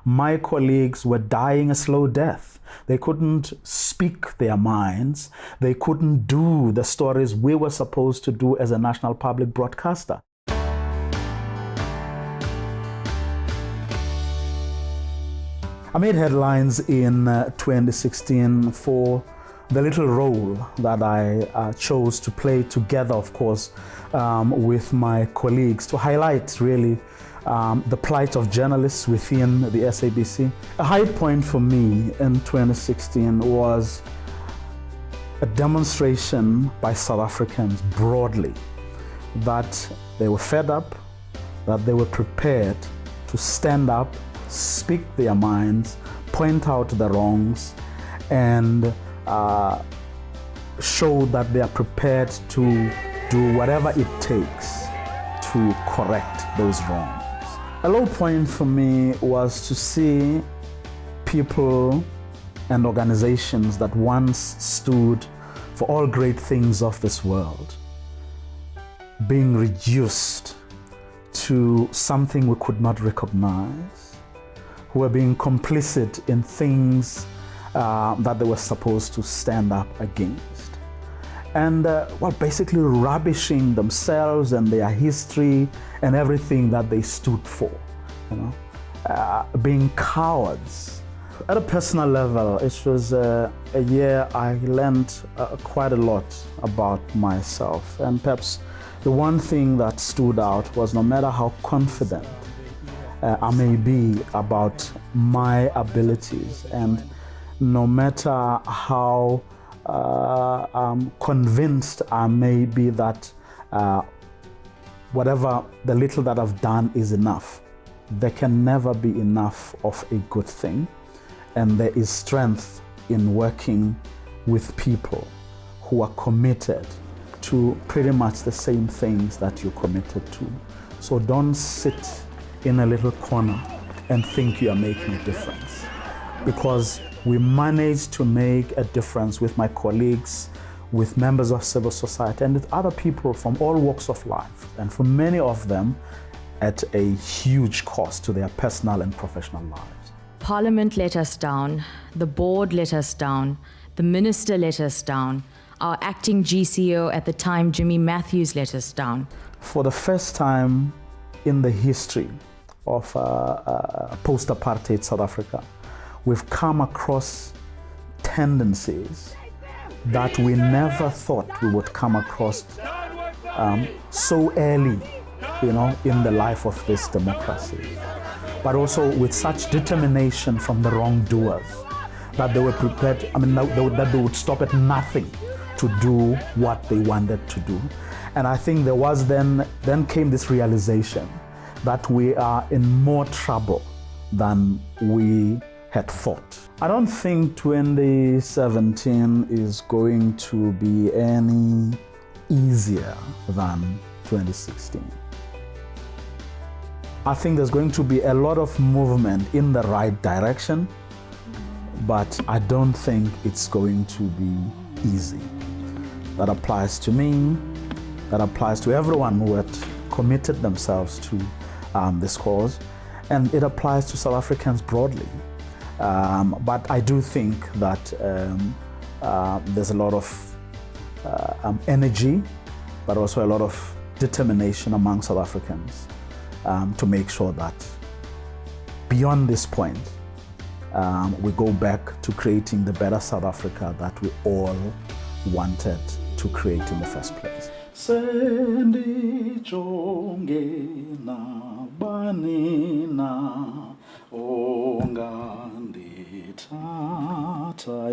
my colleagues were dying a slow death. They couldn't speak their minds. They couldn't do the stories we were supposed to do as a national public broadcaster. I made headlines in 2016 for the little role that I chose to play together, of course, with my colleagues to highlight really the plight of journalists within the SABC. A high point for me in 2016 was a demonstration by South Africans broadly that they were fed up, that they were prepared to stand up, speak their minds, point out the wrongs, and show that they are prepared to do whatever it takes to correct those wrongs. A low point for me was to see people and organizations that once stood for all great things of this world being reduced to something we could not recognize, who were being complicit in things that they were supposed to stand up against. And basically rubbishing themselves and their history and everything that they stood for, being cowards. At a personal level, it was a year I learned quite a lot about myself. And perhaps the one thing that stood out was no matter how confident I may be about my abilities, and no matter how convinced I may be that whatever the little that I've done is enough, there can never be enough of a good thing. And there is strength in working with people who are committed to pretty much the same things that you're committed to. So don't sit in a little corner and think you are making a difference, because we managed to make a difference with my colleagues, with members of civil society, and with other people from all walks of life, and for many of them at a huge cost to their personal and professional lives. Parliament let us down, the board let us down, the minister let us down, our acting GCO at the time, Jimmy Matthews, let us down. For the first time in the history of post-apartheid South Africa, we've come across tendencies that we never thought we would come across so early, in the life of this democracy. But also with such determination from the wrongdoers that they were prepared, that they would stop at nothing to do what they wanted to do. And I think there was then came this realization that we are in more trouble than we had thought. I don't think 2017 is going to be any easier than 2016. I think there's going to be a lot of movement in the right direction, but I don't think it's going to be easy. That applies to me, that applies to everyone who had committed themselves to this cause, and it applies to South Africans broadly. But I do think that there's a lot of energy, but also a lot of determination among South Africans to make sure that beyond this point, we go back to creating the better South Africa that we all wanted to create in the first place. Ongandithatha